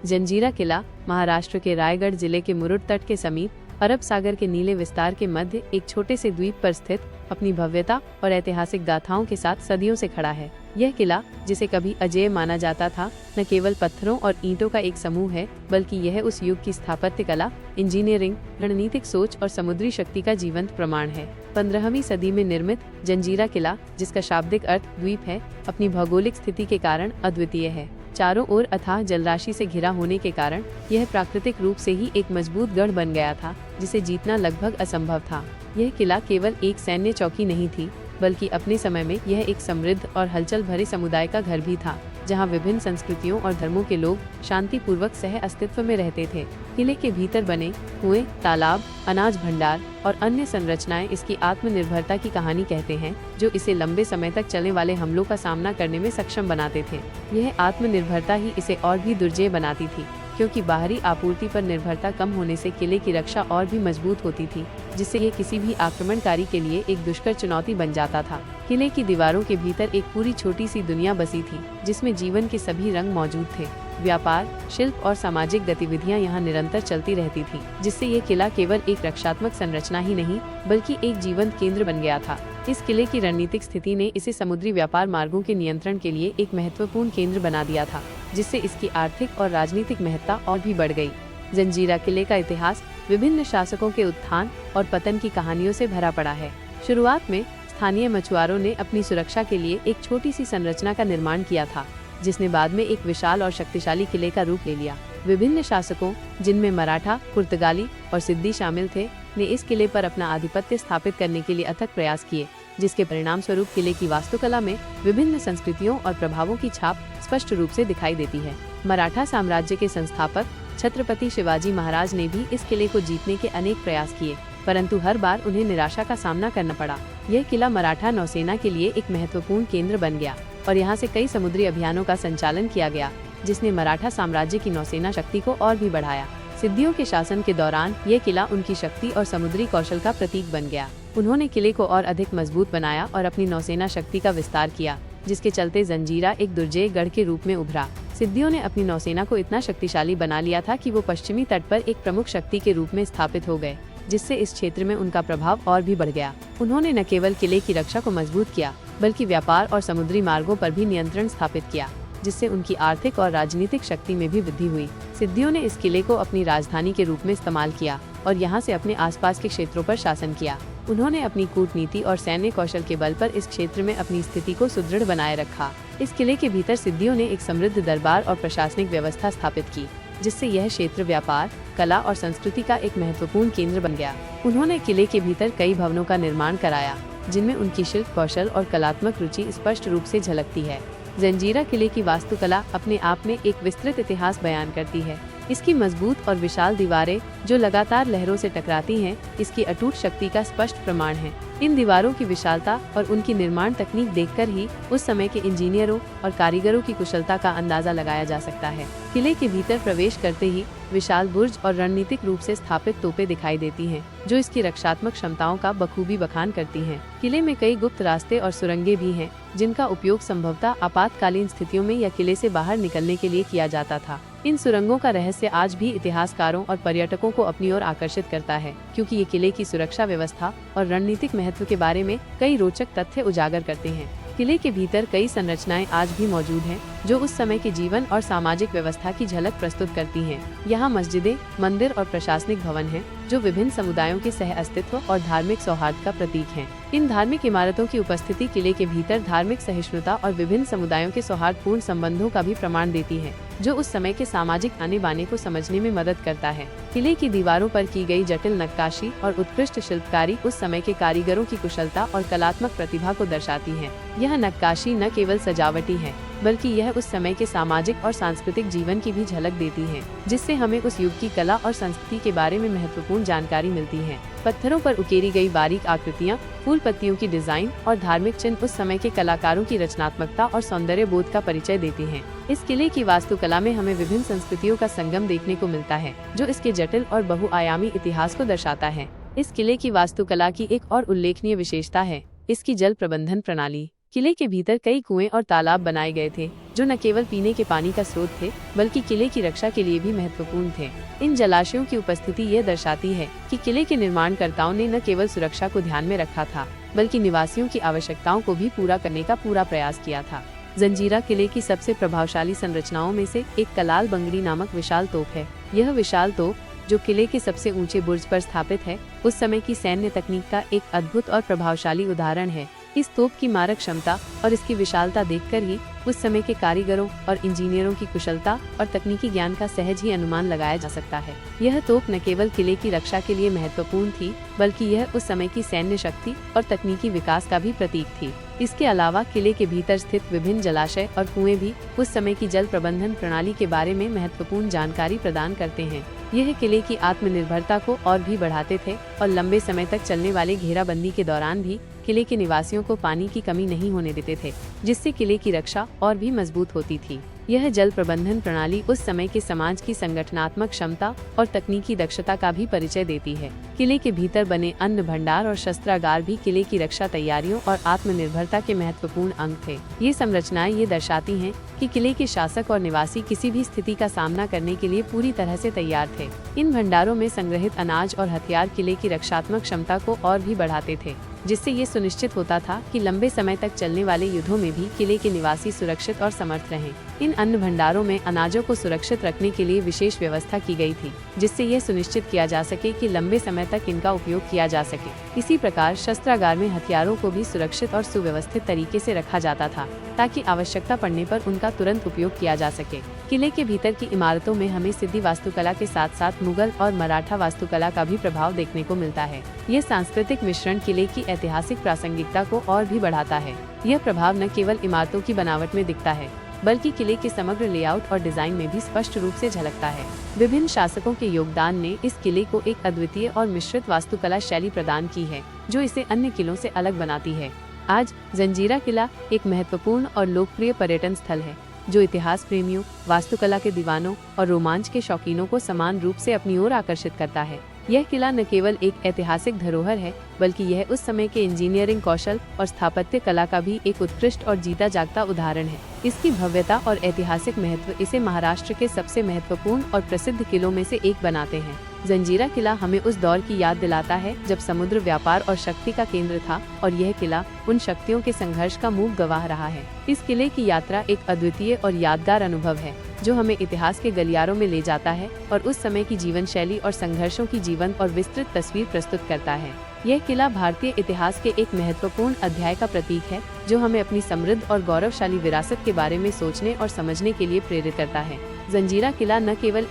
जंजीरा किला महाराष्ट्र के रायगढ़ जिले के मुरुड तट के समीप अरब सागर के नीले विस्तार के मध्य एक छोटे से द्वीप पर स्थित अपनी भव्यता और ऐतिहासिक गाथाओं के साथ सदियों से खड़ा है। यह किला, जिसे कभी अजेय माना जाता था, न केवल पत्थरों और ईंटों का एक समूह है, बल्कि यह उस युग की स्थापत्य कला, इंजीनियरिंग, रणनीतिक सोच और समुद्री शक्ति का जीवंत प्रमाण है। 15वीं सदी में निर्मित जंजीरा किला, जिसका शाब्दिक अर्थ द्वीप है, अपनी भौगोलिक स्थिति के कारण अद्वितीय है। चारों ओर अथाह जलराशि से घिरा होने के कारण यह प्राकृतिक रूप से ही एक मजबूत गढ़ बन गया था, जिसे जीतना लगभग असंभव था। यह किला केवल एक सैन्य चौकी नहीं थी, बल्कि अपने समय में यह एक समृद्ध और हलचल भरे समुदाय का घर भी था, जहां विभिन्न संस्कृतियों और धर्मों के लोग शांतिपूर्वक सह अस्तित्व में रहते थे। किले के भीतर बने कुएं, तालाब, अनाज भंडार और अन्य संरचनाएं इसकी आत्मनिर्भरता की कहानी कहते हैं, जो इसे लंबे समय तक चलने वाले हमलों का सामना करने में सक्षम बनाते थे। यह आत्मनिर्भरता ही इसे और भी दुर्जेय बनाती थी, क्योंकि बाहरी आपूर्ति पर निर्भरता कम होने से किले की रक्षा और भी मजबूत होती थी, जिससे ये किसी भी आक्रमणकारी के लिए एक दुष्कर चुनौती बन जाता था। किले की दीवारों के भीतर एक पूरी छोटी सी दुनिया बसी थी, जिसमें जीवन के सभी रंग मौजूद थे। व्यापार, शिल्प और सामाजिक गतिविधियां यहाँ निरंतर चलती रहती थी, जिससे ये किला केवल एक रक्षात्मक संरचना ही नहीं, बल्कि एक जीवंत केंद्र बन गया था। इस किले की रणनीतिक स्थिति ने इसे समुद्री व्यापार मार्गों के नियंत्रण के लिए एक महत्वपूर्ण केंद्र बना दिया था, जिससे इसकी आर्थिक और राजनीतिक महत्ता और भी बढ़ गई। जंजीरा किले का इतिहास विभिन्न शासकों के उत्थान और पतन की कहानियों से भरा पड़ा है। शुरुआत में स्थानीय मछुआरों ने अपनी सुरक्षा के लिए एक छोटी सी संरचना का निर्माण किया था, जिसने बाद में एक विशाल और शक्तिशाली किले का रूप ले लिया। विभिन्न शासकों, जिनमें मराठा, पुर्तगाली और सिद्दी शामिल थे, ने इस किले पर अपना आधिपत्य स्थापित करने के लिए अथक प्रयास किए, जिसके परिणाम स्वरूप किले की वास्तुकला में विभिन्न संस्कृतियों और प्रभावों की छाप स्पष्ट रूप से दिखाई देती है। मराठा साम्राज्य के संस्थापक छत्रपति शिवाजी महाराज ने भी इस किले को जीतने के अनेक प्रयास किए, परंतु हर बार उन्हें निराशा का सामना करना पड़ा। यह किला मराठा नौसेना के लिए एक महत्वपूर्ण केंद्र बन गया और यहाँ से कई समुद्री अभियानों का संचालन किया गया, जिसने मराठा साम्राज्य की नौसेना शक्ति को और भी बढ़ाया। सिद्दियों के शासन के दौरान यह किला उनकी शक्ति और समुद्री कौशल का प्रतीक बन गया। उन्होंने किले को और अधिक मजबूत बनाया और अपनी नौसेना शक्ति का विस्तार किया, जिसके चलते जंजीरा एक दुर्जेय गढ़ के रूप में उभरा। सिद्दियों ने अपनी नौसेना को इतना शक्तिशाली बना लिया था कि वो पश्चिमी तट पर एक प्रमुख शक्ति के रूप में स्थापित हो गए, जिससे इस क्षेत्र में उनका प्रभाव और भी बढ़ गया। उन्होंने न केवल किले की रक्षा को मजबूत किया, बल्कि व्यापार और समुद्री मार्गों पर भी नियंत्रण स्थापित किया, जिससे उनकी आर्थिक और राजनीतिक शक्ति में भी वृद्धि हुई। सिद्दियों ने इस किले को अपनी राजधानी के रूप में इस्तेमाल किया और यहाँ से अपने आसपास के क्षेत्रों पर शासन किया। उन्होंने अपनी कूटनीति और सैन्य कौशल के बल पर इस क्षेत्र में अपनी स्थिति को सुदृढ़ बनाए रखा। इस किले के भीतर सिद्दियों ने एक समृद्ध दरबार और प्रशासनिक व्यवस्था स्थापित की, जिससे यह क्षेत्र व्यापार, कला और संस्कृति का एक महत्वपूर्ण केंद्र बन गया। उन्होंने किले के भीतर कई भवनों का निर्माण कराया, जिनमें उनकी शिल्प कौशल और कलात्मक रुचि स्पष्ट रूप से झलकती है। जंजीरा किले की वास्तुकला अपने आप में एक विस्तृत इतिहास बयान करती है। इसकी मजबूत और विशाल दीवारें, जो लगातार लहरों से टकराती हैं, इसकी अटूट शक्ति का स्पष्ट प्रमाण है। इन दीवारों की विशालता और उनकी निर्माण तकनीक देखकर ही उस समय के इंजीनियरों और कारीगरों की कुशलता का अंदाजा लगाया जा सकता है। किले के भीतर प्रवेश करते ही विशाल बुर्ज और रणनीतिक रूप से स्थापित तोपें दिखाई देती हैं, जो इसकी रक्षात्मक क्षमताओं का बखूबी बखान करती हैं। किले में कई गुप्त रास्ते और सुरंगें भी हैं, जिनका उपयोग संभवतः आपातकालीन स्थितियों में या किले से बाहर निकलने के लिए किया जाता था। इन सुरंगों का रहस्य आज भी इतिहासकारों और पर्यटकों को अपनी ओर आकर्षित करता है, क्योंकि ये किले की सुरक्षा व्यवस्था और रणनीतिक महत्व के बारे में कई रोचक तथ्य उजागर करते हैं। किले के भीतर कई संरचनाएं आज भी मौजूद हैं, जो उस समय के जीवन और सामाजिक व्यवस्था की झलक प्रस्तुत करती हैं। यहाँ मस्जिदें, मंदिर और प्रशासनिक भवन हैं, जो विभिन्न समुदायों के सह अस्तित्व और धार्मिक सौहार्द का प्रतीक हैं। इन धार्मिक इमारतों की उपस्थिति किले के भीतर धार्मिक सहिष्णुता और विभिन्न समुदायों के सौहार्दपूर्ण संबंधों का भी प्रमाण देती है, जो उस समय के सामाजिक आने बाने को समझने में मदद करता है। किले की दीवारों पर की गई जटिल नक्काशी और उत्कृष्ट शिल्पकारी उस समय के कारीगरों की कुशलता और कलात्मक प्रतिभा को दर्शाती है। यह नक्काशी न केवल सजावटी है, बल्कि यह उस समय के सामाजिक और सांस्कृतिक जीवन की भी झलक देती है, जिससे हमें उस युग की कला और संस्कृति के बारे में महत्वपूर्ण जानकारी मिलती है। पत्थरों पर उकेरी गई बारीक आकृतियाँ, फूल पत्तियों की डिजाइन और धार्मिक चिन्ह उस समय के कलाकारों की रचनात्मकता और सौंदर्य बोध का परिचय देती हैं। इस किले की वास्तुकला में हमें विभिन्न संस्कृतियों का संगम देखने को मिलता है, जो इसके जटिल और बहुआयामी इतिहास को दर्शाता है। इस किले की वास्तुकला की एक और उल्लेखनीय विशेषता है इसकी जल प्रबंधन प्रणाली। किले के भीतर कई कुएं और तालाब बनाए गए थे, जो न केवल पीने के पानी का स्रोत थे, बल्कि किले की रक्षा के लिए भी महत्वपूर्ण थे। इन जलाशयों की उपस्थिति यह दर्शाती है कि किले के निर्माणकर्ताओं ने न केवल सुरक्षा को ध्यान में रखा था, बल्कि निवासियों की आवश्यकताओं को भी पूरा करने का पूरा प्रयास किया था। जंजीरा किले की सबसे प्रभावशाली संरचनाओं में से एक कलाल बंगड़ी नामक विशाल तोप है। यह विशाल तोप, जो किले के सबसे ऊंचे बुर्ज पर स्थापित है, उस समय की सैन्य तकनीक का एक अद्भुत और प्रभावशाली उदाहरण है। इस तोप की मारक क्षमता और इसकी विशालता देखकर ही उस समय के कारीगरों और इंजीनियरों की कुशलता और तकनीकी ज्ञान का सहज ही अनुमान लगाया जा सकता है। यह तोप न केवल किले की रक्षा के लिए महत्वपूर्ण थी, बल्कि यह उस समय की सैन्य शक्ति और तकनीकी विकास का भी प्रतीक थी। इसके अलावा किले के भीतर स्थित विभिन्न जलाशय और कुएं भी उस समय की जल प्रबंधन प्रणाली के बारे में महत्वपूर्ण जानकारी प्रदान करते हैं। यह किले की आत्मनिर्भरता को और भी बढ़ाते थे और लंबे समय तक चलने वाले घेराबंदी के दौरान भी किले के निवासियों को पानी की कमी नहीं होने देते थे, जिससे किले की रक्षा और भी मजबूत होती थी। यह जल प्रबंधन प्रणाली उस समय के समाज की संगठनात्मक क्षमता और तकनीकी दक्षता का भी परिचय देती है। किले के भीतर बने अन्न भंडार और शस्त्रागार भी किले की रक्षा तैयारियों और आत्मनिर्भरता के महत्वपूर्ण अंग थे। ये संरचनाएं ये दर्शाती हैं कि किले के शासक और निवासी किसी भी स्थिति का सामना करने के लिए पूरी तरह से तैयार थे। इन भंडारों में संग्रहित अनाज और हथियार किले की रक्षात्मक क्षमता को और भी बढ़ाते थे, जिससे ये सुनिश्चित होता था कि लंबे समय तक चलने वाले युद्धों में भी किले के निवासी सुरक्षित और समर्थ रहें। इन अन्न भंडारों में अनाजों को सुरक्षित रखने के लिए विशेष व्यवस्था की गई थी, जिससे यह सुनिश्चित किया जा सके कि लंबे समय तक इनका उपयोग किया जा सके। इसी प्रकार शस्त्रागार में हथियारों को भी सुरक्षित और सुव्यवस्थित तरीके से रखा जाता था, ताकि आवश्यकता पड़ने पर उनका तुरंत उपयोग किया जा सके। किले के भीतर की इमारतों में हमें सिद्धि वास्तुकला के साथ साथ मुगल और मराठा वास्तुकला का भी प्रभाव देखने को मिलता है। यह सांस्कृतिक मिश्रण किले की ऐतिहासिक प्रासंगिकता को और भी बढ़ाता है। यह प्रभाव न केवल इमारतों की बनावट में दिखता है, बल्कि किले के समग्र लेआउट और डिजाइन में भी स्पष्ट रूप से झलकता है। विभिन्न शासकों के योगदान ने इस किले को एक अद्वितीय और मिश्रित वास्तुकला शैली प्रदान की है, जो इसे अन्य किलों से अलग बनाती है। आज जंजीरा किला एक महत्वपूर्ण और लोकप्रिय पर्यटन स्थल है, जो इतिहास प्रेमियों, वास्तुकला के दीवानों और रोमांच के शौकीनों को समान रूप से अपनी ओर आकर्षित करता है। यह किला न केवल एक ऐतिहासिक धरोहर है, बल्कि यह उस समय के इंजीनियरिंग कौशल और स्थापत्य कला का भी एक उत्कृष्ट और जीता जागता उदाहरण है। इसकी भव्यता और ऐतिहासिक महत्व इसे महाराष्ट्र के सबसे महत्वपूर्ण और प्रसिद्ध किलों में से एक बनाते हैं। जंजीरा किला हमें उस दौर की याद दिलाता है जब समुद्र व्यापार और शक्ति का केंद्र था, और यह किला उन शक्तियों के संघर्ष का मूक गवाह रहा है। इस किले की यात्रा एक अद्वितीय और यादगार अनुभव है, जो हमें इतिहास के गलियारों में ले जाता है और उस समय की जीवन शैली और संघर्षों की जीवंत और विस्तृत तस्वीर प्रस्तुत करता है। यह किला भारतीय इतिहास के एक महत्वपूर्ण अध्याय का प्रतीक है, जो हमें अपनी समृद्ध और गौरवशाली विरासत के बारे में सोचने और समझने के लिए प्रेरित करता है। जंजीरा किला न केवल